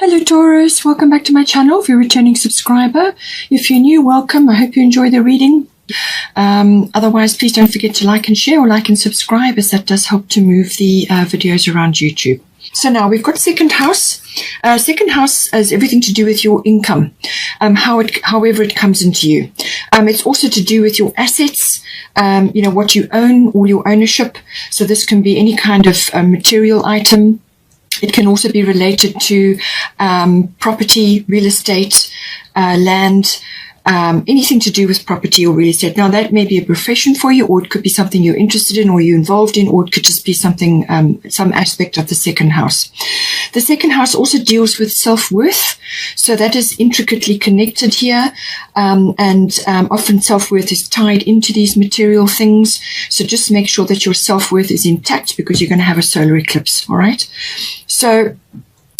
Hello Taurus, welcome back to my channel. If you're a returning subscriber, if you're new, welcome. I hope you enjoy the reading. Otherwise, please don't forget to like and share, or like and subscribe, as that does help to move the videos around YouTube. So now we've got second house. Second house has everything to do with your income, however it comes into you. It's also to do with your assets, what you own or your ownership. So this can be any kind of material item. It can also be related to property, real estate, land, anything to do with property or real estate. Now, that may be a profession for you, or it could be something you're interested in or you're involved in, or it could just be something, some aspect of the second house. The second house also deals with self-worth. So that is intricately connected here. Often self-worth is tied into these material things. So just make sure that your self-worth is intact, because you're going to have a solar eclipse. All right. So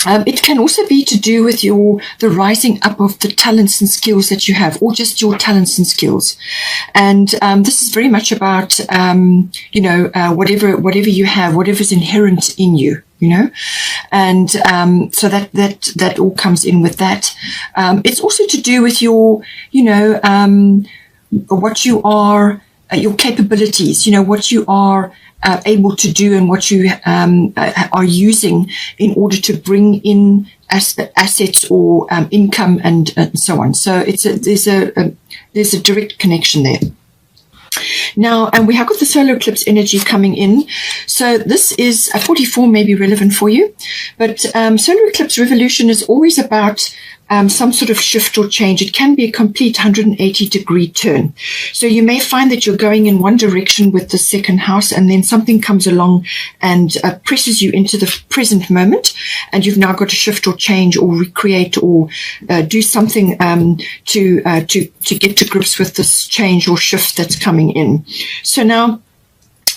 it can also be to do with the rising up of the talents and skills that you have, or just your talents and skills. And this is very much about, whatever you have, whatever's inherent in you, and so that all comes in with that. It's also to do with your, what you are, your capabilities, what you are able to do, and what you are using in order to bring in assets or income and so on. So there's a direct connection there. Now, and we have got the solar eclipse energy coming in. So this is a 44 may be relevant for you, but solar eclipse revolution is always about some sort of shift or change. It can be a complete 180-degree turn. So you may find that you're going in one direction with the second house, and then something comes along and presses you into the present moment, and you've now got to shift or change or recreate or do something to get to grips with this change or shift that's coming in. So now,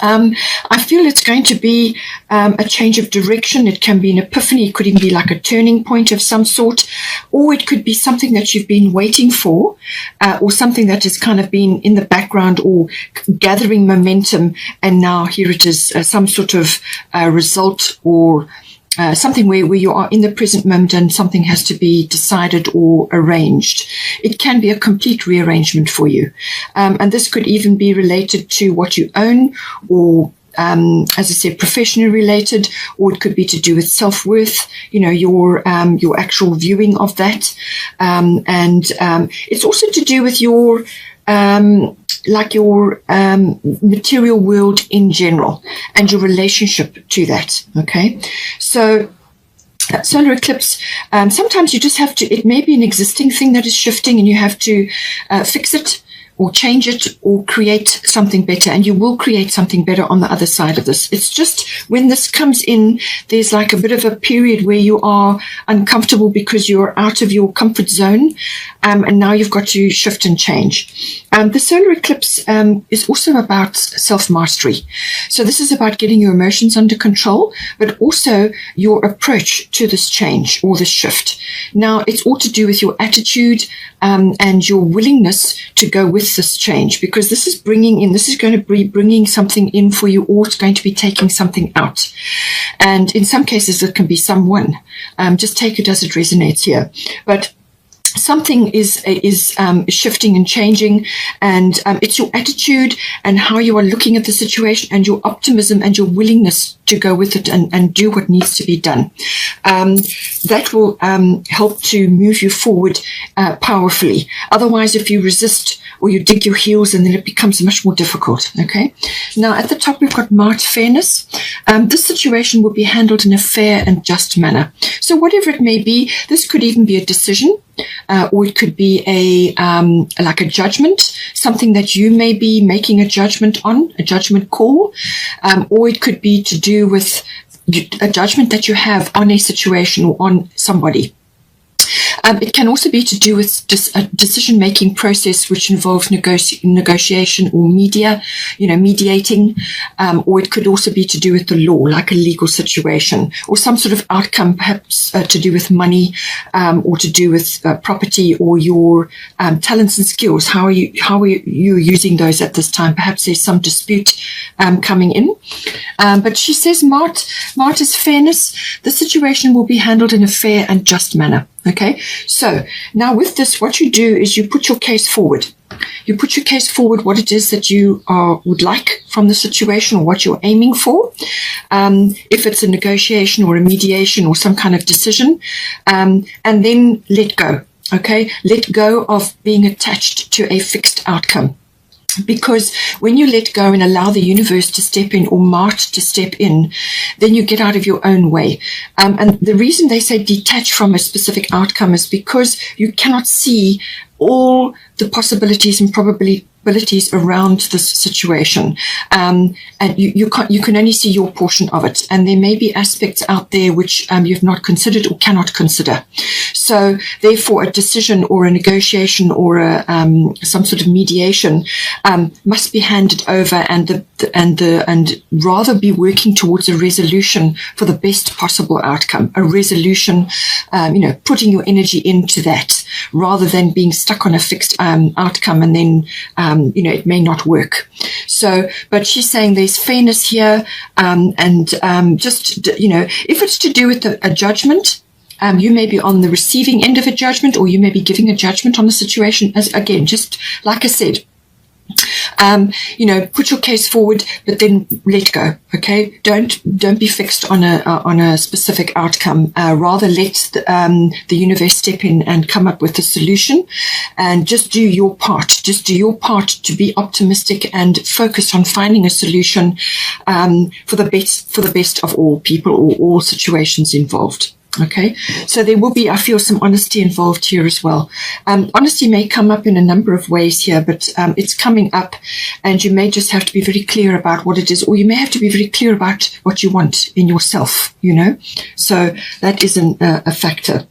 I feel it's going to be a change of direction. It can be an epiphany. It could even be like a turning point of some sort, or it could be something that you've been waiting for, or something that has kind of been in the background or gathering momentum, and now here it is, some sort of result, or something where you are in the present moment and something has to be decided or arranged. It can be a complete rearrangement for you. And this could even be related to what you own, or as I said, professionally related, or it could be to do with self-worth, your actual viewing of that. It's also to do with your material world in general, and your relationship to that. Okay, so solar eclipse, sometimes you just have to, it may be an existing thing that is shifting, and you have to fix it or change it or create something better, and you will create something better on the other side of this. It's just when this comes in, there's like a bit of a period where you are uncomfortable because you're out of your comfort zone, and now you've got to shift and change. The solar eclipse is also about self-mastery. So this is about getting your emotions under control, but also your approach to this change or this shift. Now, it's all to do with your attitude and your willingness to go with this change, because this is going to be bringing something in for you, or it's going to be taking something out. And in some cases, it can be someone. Just take it as it resonates here. But something is shifting and changing, and it's your attitude and how you are looking at the situation, and your optimism and your willingness to go with it and do what needs to be done. That will help to move you forward powerfully. Otherwise, if you resist or you dig your heels, and then it becomes much more difficult. Okay. Now, at the top, we've got marked fairness. This situation will be handled in a fair and just manner. So whatever it may be, this could even be a decision, or it could be like a judgment, something that you may be making a judgment on, a judgment call, or it could be to do with a judgment that you have on a situation or on somebody. It can also be to do with a decision-making process which involves negotiation or mediating, or it could also be to do with the law, like a legal situation, or some sort of outcome, perhaps to do with money, or to do with property, or your talents and skills. How are you using those at this time? Perhaps there's some dispute coming in. But she says, Mart is fairness. The situation will be handled in a fair and just manner. Okay, so now with this, what you do is you put your case forward. You put your case forward, what it is that you would like from the situation, or what you're aiming for. If it's a negotiation or a mediation or some kind of decision, and then let go. Okay, let go of being attached to a fixed outcome. Because when you let go and allow the universe to step in, or Mart to step in, then you get out of your own way. And the reason they say detach from a specific outcome is because you cannot see all the possibilities and probabilities around this situation, and you can only see your portion of it, and there may be aspects out there which you've not considered or cannot consider. So therefore a decision or a negotiation or some sort of mediation must be handed over, and rather be working towards a resolution for the best possible outcome, a resolution, putting your energy into that, rather than being stuck on a fixed outcome, and then it may not work. So, but she's saying there's fairness here, if it's to do with a judgment, you may be on the receiving end of a judgment, or you may be giving a judgment on the situation. As again, just like I said, put your case forward, but then let go. Okay, don't be fixed on a specific outcome. Rather let the universe step in and come up with a solution, and just do your part. Just do your part to be optimistic and focus on finding a solution for the best of all people, or all situations involved. Okay, so there will be, I feel, some honesty involved here as well. Honesty may come up in a number of ways here, but it's coming up, and you may just have to be very clear about what it is, or you may have to be very clear about what you want in yourself, So that is a factor.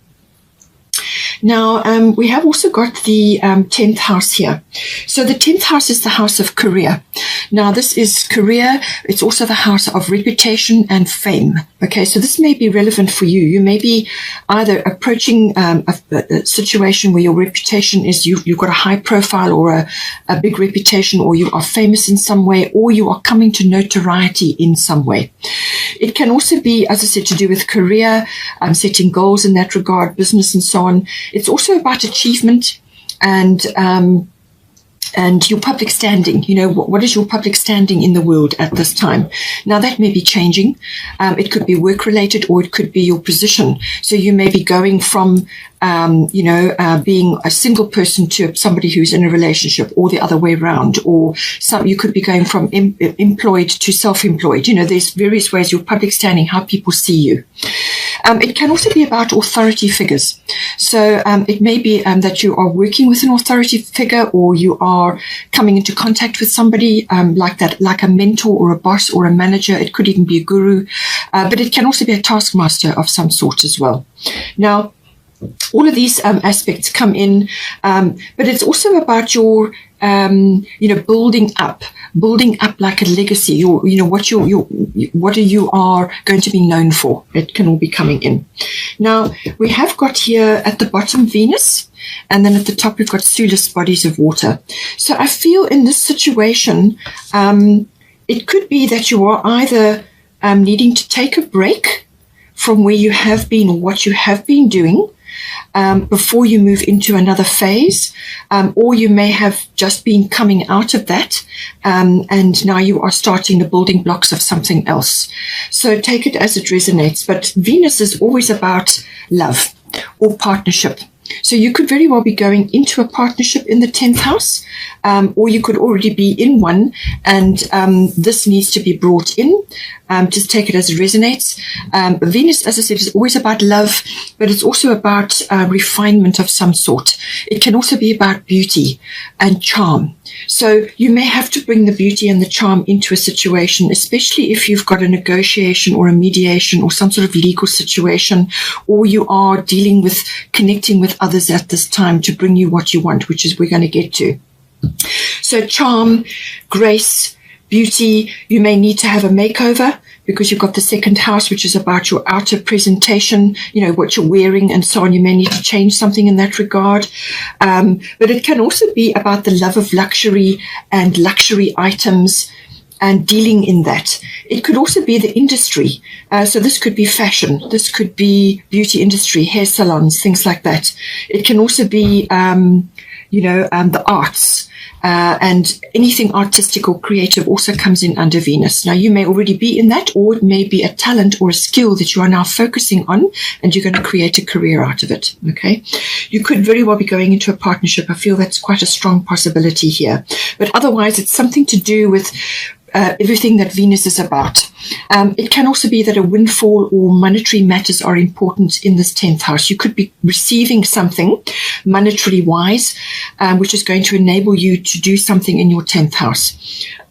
Now, we have also got the 10th house here. So the 10th house is the house of career. Now, this is career. It's also the house of reputation and fame. Okay, so this may be relevant for you. You may be either approaching a situation where your reputation is you've got a high profile, or a big reputation, or you are famous in some way, or you are coming to notoriety in some way. It can also be, as I said, to do with career, setting goals in that regard, business and so on. It's also about achievement and your public standing. What is your public standing in the world at this time? Now, that may be changing. It could be work related, or it could be your position. So you may be going from being a single person to somebody who's in a relationship, or the other way around, or you could be going from employed to self-employed. There's various ways, your public standing, how people see you. It can also be about authority figures. So it may be that you are working with an authority figure, or you are coming into contact with somebody like that, like a mentor or a boss or a manager. It could even be a guru, but it can also be a taskmaster of some sort as well. Now, all of these aspects come in, but it's also about your, building up like a legacy. What you are going to be known for. It can all be coming in. Now, we have got here at the bottom Venus, and then at the top we've got Sulis, bodies of water. So I feel in this situation, it could be that you are either needing to take a break from where you have been, or what you have been doing, before you move into another phase, or you may have just been coming out of that, and now you are starting the building blocks of something else. So take it as it resonates. But Venus is always about love or partnership. So you could very well be going into a partnership in the 10th house, or you could already be in one, and this needs to be brought in. Just take it as it resonates. Venus, as I said, is always about love, but it's also about refinement of some sort. It can also be about beauty and charm. So you may have to bring the beauty and the charm into a situation, especially if you've got a negotiation or a mediation or some sort of legal situation, or you are dealing with connecting with others at this time to bring you what you want, which is we're going to get to. So charm, grace, beauty. You may need to have a makeover because you've got the second house, which is about your outer presentation, what you're wearing and so on. You may need to change something in that regard. But it can also be about the love of luxury and luxury items and dealing in that. It could also be the industry. So this could be fashion. This could be beauty industry, hair salons, things like that. It can also be, the arts. And anything artistic or creative also comes in under Venus. Now, you may already be in that, or it may be a talent or a skill that you are now focusing on, and you're going to create a career out of it. Okay. You could very well be going into a partnership. I feel that's quite a strong possibility here. But otherwise, it's something to do with everything that Venus is about. It can also be that a windfall or monetary matters are important in this 10th house. You could be receiving something monetary wise, which is going to enable you to do something in your 10th house.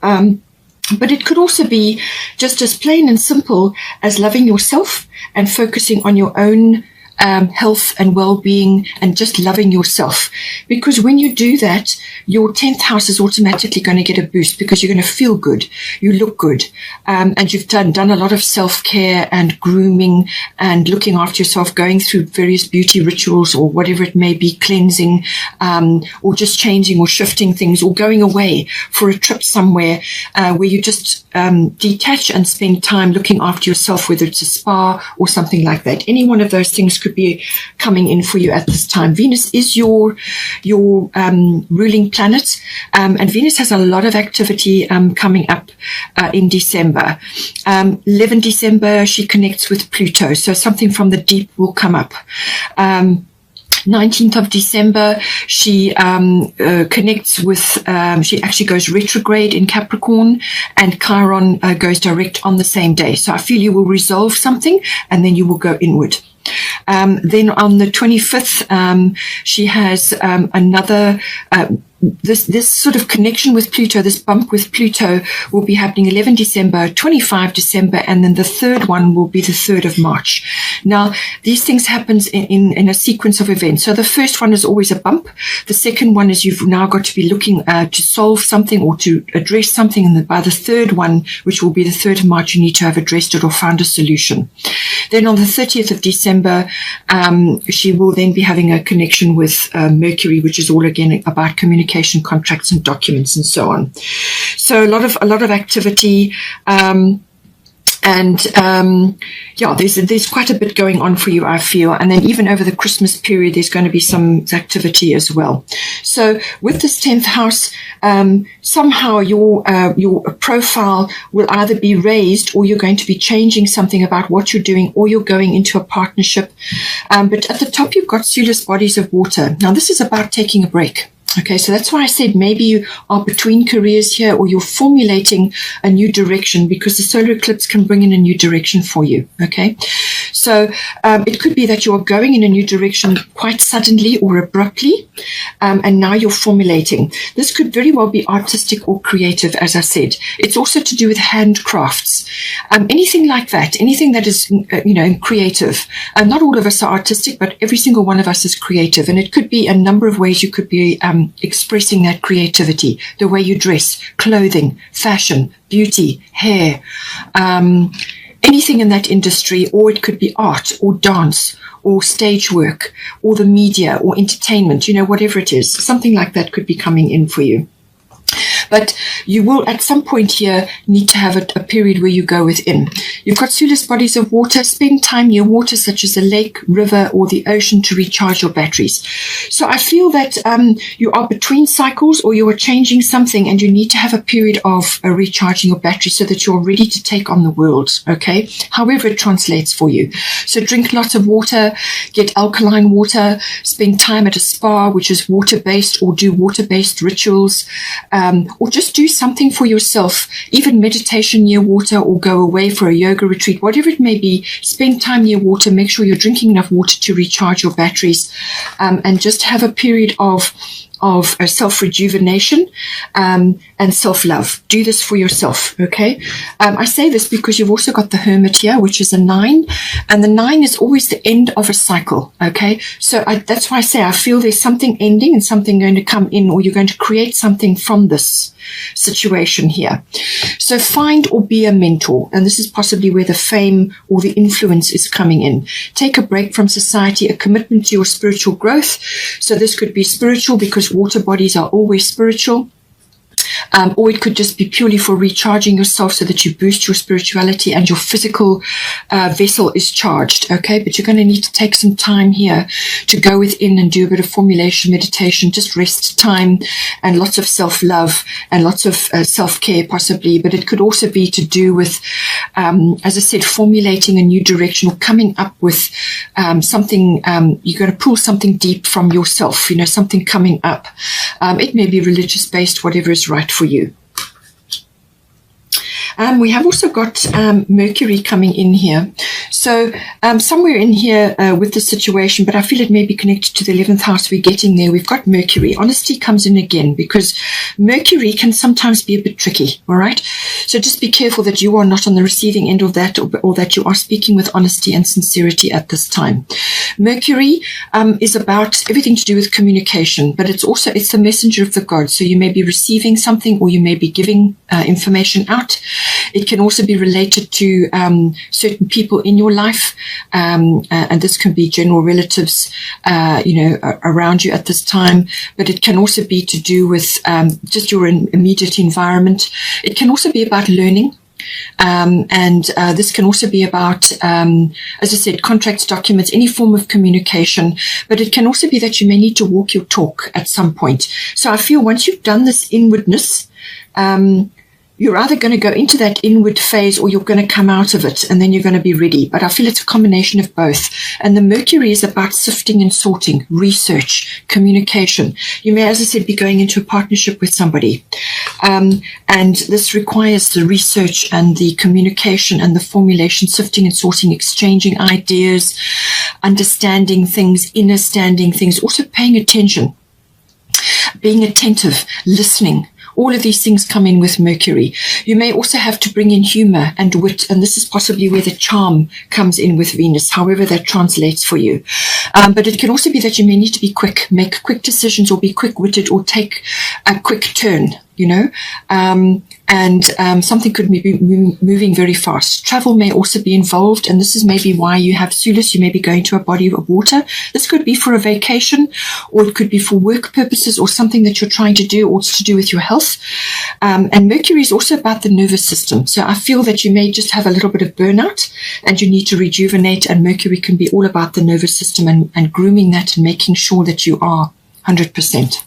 But it could also be just as plain and simple as loving yourself and focusing on your own health and well-being and just loving yourself. Because when you do that, your 10th house is automatically going to get a boost because you're going to feel good. You look good. And you've done a lot of self-care and grooming and looking after yourself, going through various beauty rituals or whatever it may be, cleansing, or just changing or shifting things or going away for a trip somewhere, where you just detach and spend time looking after yourself, whether it's a spa or something like that. Any one of those things could be coming in for you at this time. Venus is your ruling planet, and Venus has a lot of activity coming up in December. 11 December, she connects with Pluto, so something from the deep will come up. 19th of December, she connects with, she actually goes retrograde in Capricorn, and Chiron goes direct on the same day. So I feel you will resolve something and then you will go inward. Then on the 25th, she has another this sort of connection with Pluto, this bump with Pluto will be happening 11 December, 25 December, and then the third one will be the 3rd of March. Now, these things happen in a sequence of events. So the first one is always a bump. The second one is you've now got to be looking to solve something or to address something. And by the third one, which will be the 3rd of March, you need to have addressed it or found a solution. Then on the 30th of December, she will then be having a connection with Mercury, which is all again about communication, contracts and documents and so on. So a lot of activity, there's quite a bit going on for you, I feel. And then even over the Christmas period, there's going to be some activity as well. So with this 10th house, somehow your profile will either be raised, or you're going to be changing something about what you're doing, or you're going into a partnership. But at the top, you've got Solus bodies of water. Now, this is about taking a break. Okay, so that's why I said maybe you are between careers here, or you're formulating a new direction, because the solar eclipse can bring in a new direction for you. Okay, so it could be that you are going in a new direction quite suddenly or abruptly, and now you're formulating. This could very well be artistic or creative, as I said. It's also to do with handcrafts, anything like that, anything that is, creative. Not all of us are artistic, but every single one of us is creative, and it could be a number of ways you could be expressing that creativity, the way you dress, clothing, fashion, beauty, hair, anything in that industry, or it could be art or dance or stage work or the media or entertainment, whatever it is, something like that could be coming in for you. But you will at some point here need to have a period where you go within. You've got Solus bodies of water. Spend time near water such as a lake, river, or the ocean to recharge your batteries. So I feel that you are between cycles, or you are changing something, and you need to have a period of recharging your battery so that you're ready to take on the world, okay? However it translates for you. So drink lots of water, get alkaline water, spend time at a spa, which is water-based, or do water-based rituals, or just do something for yourself, even meditation near water, or go away for a yoga retreat, whatever it may be. Spend time near water, make sure you're drinking enough water to recharge your batteries, and just have a period of self-rejuvenation and self-love. Do this for yourself, okay? I say this because you've also got the Hermit here, which is a 9, and the 9 is always the end of a cycle, okay? So that's why I say I feel there's something ending and something going to come in, or you're going to create something from this situation here. So find or be a mentor, and this is possibly where the fame or the influence is coming in. Take a break from society, a commitment to your spiritual growth. So this could be spiritual because water bodies are always spiritual. Or it could just be purely for recharging yourself so that you boost your spirituality and your physical vessel is charged, okay? But you're going to need to take some time here to go within and do a bit of formulation meditation, just rest time and lots of self-love and lots of self-care possibly. But it could also be to do with, as I said, formulating a new direction or coming up with something. You're going to pull something deep from yourself, something coming up. It may be religious-based, whatever is right for you. We have also got Mercury coming in here. So somewhere in here with the situation, but I feel it may be connected to the 11th house. We're getting there. We've got Mercury. Honesty comes in again because Mercury can sometimes be a bit tricky, all right? So just be careful that you are not on the receiving end of that, or that you are speaking with honesty and sincerity at this time. Mercury is about everything to do with communication, but it's the messenger of the gods. So you may be receiving something, or you may be giving information out. It can also be related to certain people in your life, and this can be general relatives, around you at this time. But it can also be to do with just your immediate environment. It can also be about learning. And this can also be about, as I said, contracts, documents, any form of communication. But it can also be that you may need to walk your talk at some point. So I feel once you've done this inwardness, you're either going to go into that inward phase or you're going to come out of it, and then you're going to be ready. But I feel it's a combination of both. And the Mercury is about sifting and sorting, research, communication. You may, as I said, be going into a partnership with somebody. And this requires the research and the communication and the formulation, sifting and sorting, exchanging ideas, understanding things, understanding things, also paying attention, being attentive, listening. All of these things come in with Mercury. You may also have to bring in humor and wit, and this is possibly where the charm comes in with Venus, however that translates for you. But it can also be that you may need to be quick, make quick decisions, or be quick-witted, or take a quick turn, and something could be moving very fast. Travel may also be involved, and this is maybe why you have Sulis. You may be going to a body of water. This could be for a vacation, or it could be for work purposes, or something that you're trying to do, or it's to do with your health. And Mercury is also about the nervous system. So I feel that you may just have a little bit of burnout, and you need to rejuvenate, and Mercury can be all about the nervous system and grooming that and making sure that you are 100%.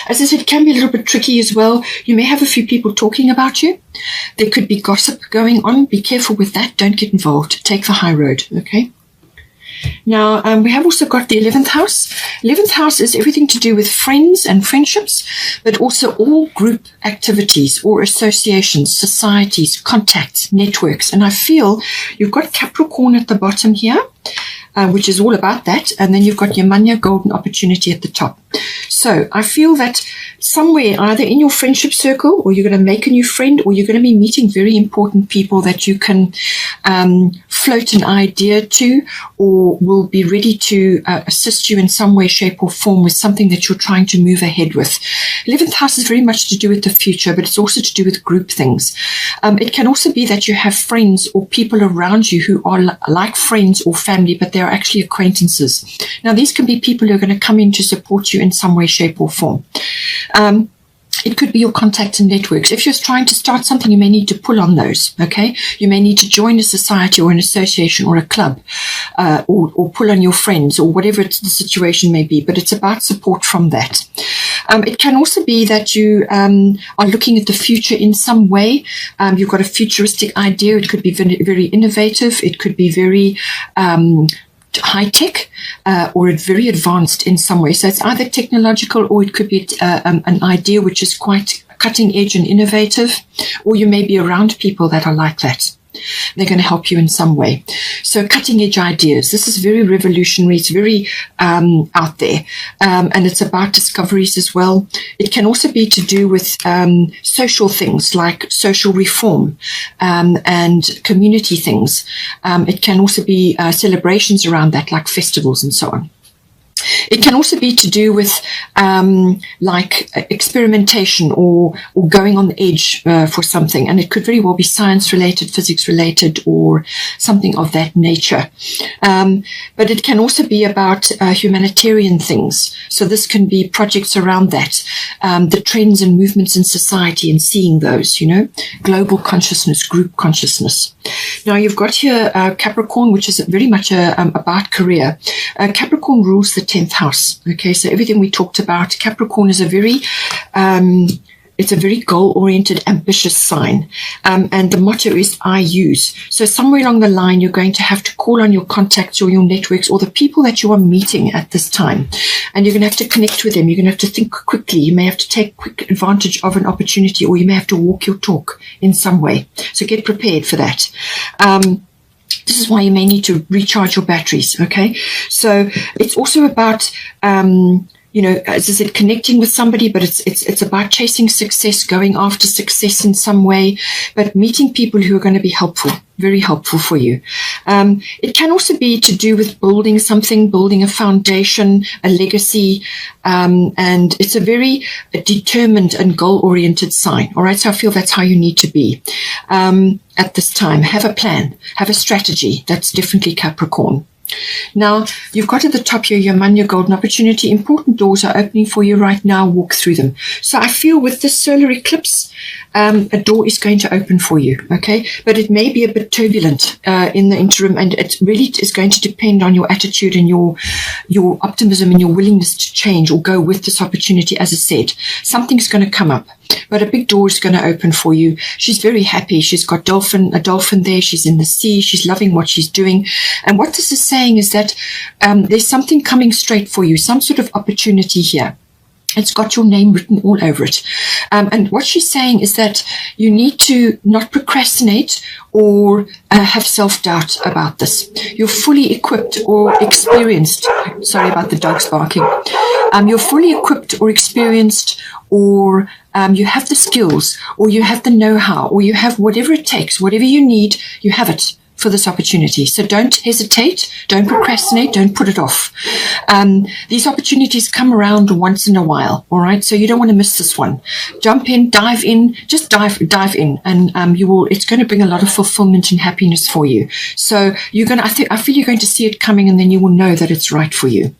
As I said, it can be a little bit tricky as well. You may have a few people talking about you. There could be gossip going on. Be careful with that. Don't get involved. Take the high road, okay? Now, we have also got the 11th house. 11th house is everything to do with friends and friendships, but also all group activities or associations, societies, contacts, networks. And I feel you've got Capricorn at the bottom here, which is all about that. And then you've got your Manya golden opportunity at the top. So I feel that somewhere, either in your friendship circle, or you're going to make a new friend, or you're going to be meeting very important people that you can float an idea to, or will be ready to assist you in some way, shape, or form with something that you're trying to move ahead with. 11th house is very much to do with the future, but it's also to do with group things. It can also be that you have friends or people around you who are like friends or family, but they are actually acquaintances. Now, these can be people who are going to come in to support you in some way, shape, or form. It could be your contacts and networks. If you're trying to start something, you may need to pull on those, okay? You may need to join a society or an association or a club, or pull on your friends, or whatever the situation may be, but it's about support from that. It can also be that you are looking at the future in some way. You've got a futuristic idea. It could be very, very innovative. It could be very high tech or very advanced in some way. So it's either technological, or it could be an idea which is quite cutting edge and innovative, or you may be around people that are like that. They're going to help you in some way. So cutting edge ideas. This is very revolutionary. It's very out there. And it's about discoveries as well. It can also be to do with social things like social reform and community things. It can also be celebrations around that, like festivals and so on. It can also be to do with like experimentation or going on the edge for something, and it could very well be science related, physics related, or something of that nature. But it can also be about humanitarian things. So this can be projects around that, the trends and movements in society and seeing those, you know, global consciousness, group consciousness. Now you've got here Capricorn, which is very much about career. Capricorn rules the 10th house. Okay, so everything we talked about, Capricorn is a very it's a very goal-oriented, ambitious sign. And the motto is, I use. So somewhere along the line, you're going to have to call on your contacts or your networks or the people that you are meeting at this time. And you're going to have to connect with them. You're going to have to think quickly. You may have to take quick advantage of an opportunity, or you may have to walk your talk in some way. So get prepared for that. This is why you may need to recharge your batteries, okay? So it's also about, you know, as I said, connecting with somebody, but it's about chasing success, going after success in some way, but meeting people who are going to be helpful, very helpful for you. It can also be to do with building something, building a foundation, a legacy, and it's a very determined and goal-oriented sign. All right, so I feel that's how you need to be at this time. Have a plan, have a strategy. That's definitely Capricorn. Now, you've got at the top here, your money, your golden opportunity. Important doors are opening for you right now. Walk through them. So I feel with this solar eclipse, a door is going to open for you, okay? But it may be a bit turbulent in the interim, and it really is going to depend on your attitude and your optimism and your willingness to change or go with this opportunity. As I said, something's going to come up, but a big door is going to open for you. She's very happy. She's got a dolphin there. She's in the sea. She's loving what she's doing. And what this is saying is that there's something coming straight for you, some sort of opportunity here. It's got your name written all over it. And what she's saying is that you need to not procrastinate or have self-doubt about this. You're fully equipped or experienced. Sorry about the dogs barking. You're fully equipped or experienced, or you have the skills, or you have the know-how, or you have whatever it takes, whatever you need, you have it for this opportunity. So don't hesitate, don't procrastinate, don't put it off. These opportunities come around once in a while, all right? So you don't want to miss this one. Jump in, dive in, just dive in, and it's going to bring a lot of fulfillment and happiness for you. So I feel you're going to see it coming, and then you will know that it's right for you.